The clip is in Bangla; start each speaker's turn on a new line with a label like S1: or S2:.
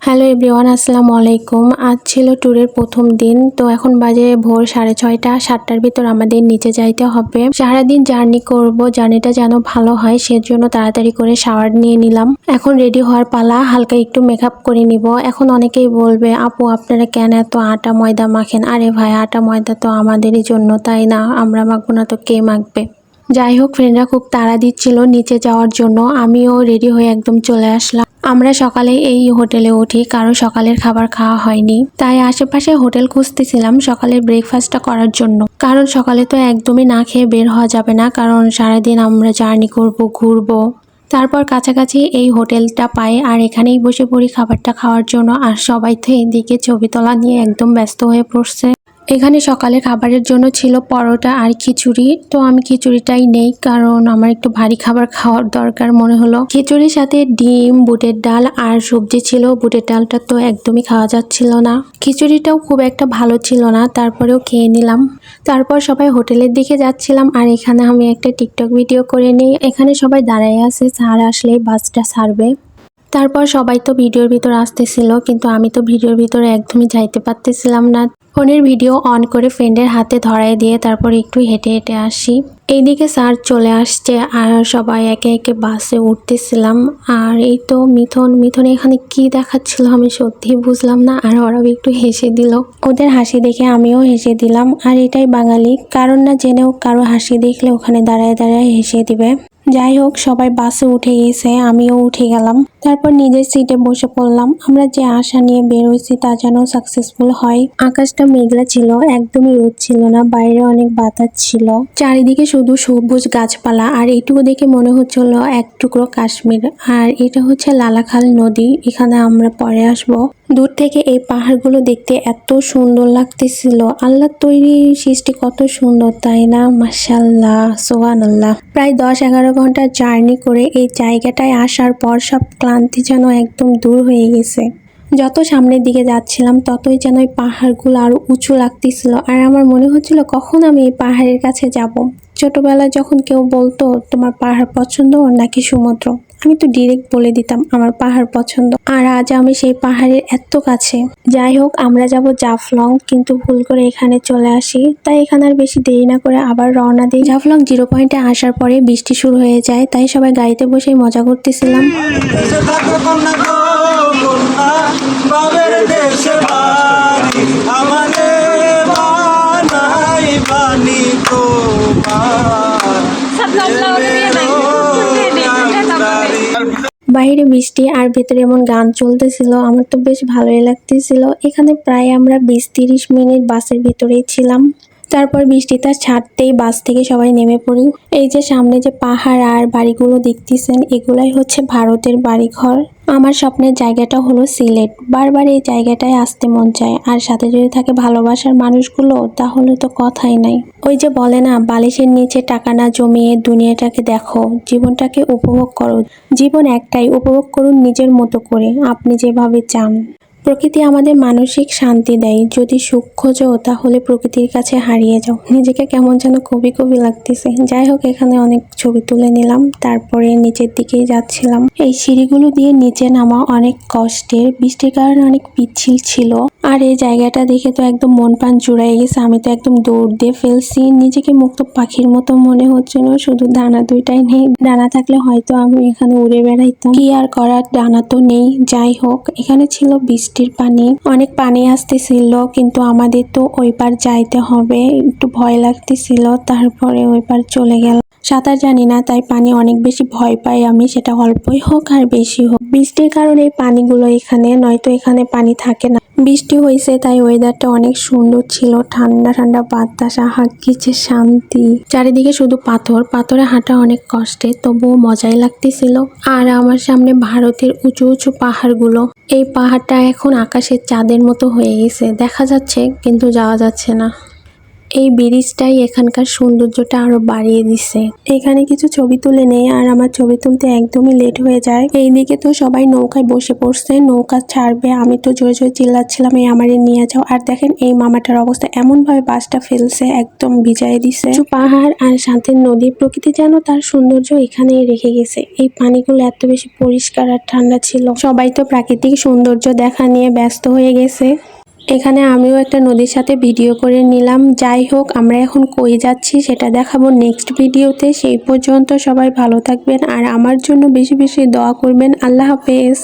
S1: হ্যালো এভরিওয়ান, আসসালামু আলাইকুম। আজ ছিল ট্যুরের প্রথম দিন। তো এখন বাজে ভোর 6:30, 7টার ভিতর আমাদের নিচে যাইতে হবে। সারাদিন জার্নি করব, জার্নিটা যেন ভালো হয় সেজন্য তাড়াতাড়ি করে শাওয়ার নিয়ে নিলাম। এখন রেডি হওয়ার পালা, হালকা একটু মেকআপ করে নিব। এখন অনেকেই বলবে, আপু আপনারা কেন এত আটা ময়দা মাখেন? আরে ভাই, আটা ময়দা তো আমাদেরই জন্য, তাই না? আমরা মাখবো না তো কে মাখবে? যাই হোক, ফ্রেন্ডরা খুব তাড়া দিচ্ছিল নিচে যাওয়ার জন্য। আমিও রেডি হয়ে একদম চলে আসলাম। আমরা সকালে এই হোটেলে উঠি, কারো সকালের খাবার খাওয়া হয়নি, তাই আশেপাশে হোটেল খুঁজতেছিলাম সকালের ব্রেকফাস্টটা করার জন্য। কারণ সকালে তো একদমই না খেয়ে বের হওয়া যাবে না, কারণ সারাদিন আমরা জার্নি করব, ঘুরবো। তারপর কাছাকাছি এই হোটেলটা পাই, আর এখানেই বসে পড়ি খাবারটা খাওয়ার জন্য। আর সবাই তো এদিকে ছবি তোলা নিয়ে একদম ব্যস্ত হয়ে পড়ছে। এখানে সকালে খাবারের জন্য ছিল পরোটা আর খিচুড়ি। তো আমি খিচুড়িটাই নেই, কারণ আমার একটু ভারী খাবার খাওয়ার দরকার মনে হলো। খিচুড়ির সাথে ডিম, বুটের ডাল আর সবজি ছিল। বুটের ডালটা তো একদমই খাওয়া যাচ্ছিল না, খিচুড়িটাও খুব একটা ভালো ছিল না, তারপরেও খেয়ে নিলাম। তারপর সবাই হোটেলের দিকে যাচ্ছিলাম, আর এখানে আমি একটা টিকটক ভিডিও করে নিই। এখানে সবাই দাঁড়ায় আছে, স্যার আসলেই বাসটা ছাড়বে। তারপর সবাই তো ভিডিওর ভিতর আসতেছিল, কিন্তু আমি তো ভিডিওর ভিতরে একদমই যাইতে পারতেছিলাম না। ফোনের ভিডিও অন করে ফ্রেন্ডের হাতে ধরাই দিয়ে তারপর একটু হেঁটে হেঁটে আসি। এইদিকে স্যার চলে আসছে, আর সবাই একে একে বাসে উঠতেছিলাম। আর এই তো মিথুন এখানে কি দেখাচ্ছিল আমি সত্যি বুঝলাম না, আর ওরাও একটু হেসে দিল। ওদের হাসি দেখে আমিও হেসে দিলাম। আর এটাই বাঙালি, কারণ না জেনেও কারো হাসি দেখলে ওখানে দাঁড়ায় দাঁড়ায় হেসে দিবে। যাই হোক, সবাই বাসে উঠে গেছে, আমিও উঠে গেলাম। তারপর নিজের সিটে বসে পড়লাম। আমরা যে আশা নিয়ে বের হয়েছি তা যেন সাকসেসফুল হয়। আকাশটা মেঘলা ছিল, একদমই রোদ ছিল না, বাইরে অনেক বাতাস ছিল। চারিদিকে শুধু সবুজ গাছপালা, আর এইটুকু দেখে মনে হচ্ছিল এক টুকরো কাশ্মীর। আর এটা হচ্ছে লালাখাল নদী, এখানে আমরা পরে আসবো। দূর থেকে এই পাহাড়গুলো দেখতে এত সুন্দর লাগতেছিল। আল্লাহর তৈরি সৃষ্টি কত সুন্দর, তাই না? মাশাআল্লাহ, সুবহানাল্লাহ। প্রায় 10-11 ঘন্টা জার্নি করে এই জায়গাটায় আসার পর সব ক্লান্তি যেন একদম দূর হয়ে গেছে। যত সামনের দিকে যাচ্ছিলাম ততই যেন এই পাহাড়গুলো আরো উঁচু লাগতেছিল, আর আমার মনে হচ্ছিল কখন আমি এই পাহাড়ের কাছে যাব। ছোটবেলায় যখন কেউ বলতো তোমার পাহাড় পছন্দ নাকি সমুদ্র, আমি তো ডিরেক্ট বলে দিতাম আমার পাহাড় পছন্দ। আর আজ আমি সেই পাহাড়ের এত কাছে। যাই হোক, আমরা যাব জাফলং, কিন্তু ভুল করে এখানে চলে আসি। তাই এখানে আর বেশি দেরি না করে আবার রওনা দিই। জাফলং 0 পয়েন্টে আসার পরে বৃষ্টি শুরু হয়ে যায়, তাই সবাই গাড়িতে বসে মজা করতেছিলাম। বাইরে বৃষ্টি আর ভেতরে এমন গান চলতেছিল, আমার তো বেশ ভালোই লাগতেছিল। এখানে প্রায় আমরা 20-30 মিনিট বাসের ভিতরেই ছিলাম। তারপর বৃষ্টিটা ছাড়তেই বাস থেকে সবাই নেমে পড়ি। এই যে সামনে যে পাহাড় আর বাড়িগুলো দেখতেছেন, এগুলাই হচ্ছে ভারতের বাড়িঘর। আমার স্বপ্নের জায়গাটা হলো সিলেট। বারবার এই জায়গাটায় আসতে মন চায়, আর সাথে যদি থাকে ভালোবাসার মানুষগুলো, তাহলে তো কথাই নাই। ওই যে বলে না, বালিশের নিচে টাকা না জমিয়ে দুনিয়াটাকে দেখো, জীবনটাকে উপভোগ করো। জীবন একটাই, উপভোগ করুন নিজের মতো করে, আপনি যেভাবে চান। প্রকৃতি আমাদের মানসিক শান্তি দেয়। যদি সুখ খোঁজো তাহলে প্রকৃতির কাছে হারিয়ে যাও। নিজেকে কেমন যেন কবি কবি লাগতেছে। যাই হোক, এখানে অনেক ছবি তুলে নিলাম, তারপরে নিচের দিকেই যাচ্ছিলাম। এই সিঁড়িগুলো দিয়ে নিচে নামা অনেক কষ্টের, বৃষ্টির কারণে অনেক পিচ্ছিল ছিল। আর এই জায়গাটা দেখে তো একদম মন প্রাণ জুড়াই গেছে। আমি তো একদম দৌড় দিয়ে ফেলছি, নিজেকে মুক্ত পাখির মতো মনে হচ্ছিল। শুধু ডানা দুইটাই নেই, ডানা থাকলে হয়তো আমি এখানে উড়ে বেড়াইতাম। কি আর করার, ডানা তো নেই। যাই হোক, এখানে ছিল বৃষ্টির পানি, অনেক পানি আসতেছিল, কিন্তু আমাদের তো ওই পার যাইতে হবে। একটু ভয় লাগতেছিল, তারপরে ওই পার চলে গেল। সাঁতার জানি না, তাই পানি অনেক বেশি ভয় পাই আমি, সেটা অল্পই হোক আর বেশি হোক। বৃষ্টির কারণে এই পানিগুলো এখানে, নয়তো এখানে পানি থাকে না। বৃষ্টি হয়েছে তাই ওয়েদারটা অনেক সুন্দর ছিল, ঠান্ডা ঠান্ডা বাতাস, আহা কি যে শান্তি। চারিদিকে শুধু পাথর, পাথরে হাঁটা অনেক কষ্টে, তবুও মজাই লাগতেছিল। আর আমার সামনে ভারতের উঁচু উঁচু পাহাড়গুলো। এই পাহাড়টা এখন আকাশের চাঁদের মতো হয়ে গেছে, দেখা যাচ্ছে কিন্তু যাওয়া যাচ্ছে না। এই ব্রিজটাই এখানকার সৌন্দর্যটা আরো বাড়িয়ে দিছে। এখানে কিছু ছবি তুলে নেই আর আমার ছবি তুলতে একদমই লেট হয়ে যায়। এইদিকে তো সবাই নৌকায় বসে পড়ছে, নৌকা ছাড়বে। আমি তো জোরে জোরে চিল্লাচ্ছিলাম এই আমারে নিয়ে যাও। আর দেখেন এই মামাটার অবস্থা, এমন ভাবে বাসটা ফেলছে একদম ভিজাই দিছে। পাহাড় আর সাথে নদীর প্রকৃতি যেন তার সৌন্দর্য এখানেই রেখে গেছে। এই পানিগুলো এত বেশি পরিষ্কার আর ঠান্ডা ছিল। সবাই তো প্রাকৃতিক সৌন্দর্য দেখা নিয়ে ব্যস্ত হয়ে গেছে। এখানে আমিও একটা নদীর সাথে ভিডিও করে নিলাম। যাই হোক, আমরা এখন কই যাচ্ছি সেটা দেখাবো নেক্সট ভিডিওতে। সেই পর্যন্ত সবাই ভালো থাকবেন আর আমার জন্য বেশি বেশি দোয়া করবেন। আল্লাহ হাফেজ।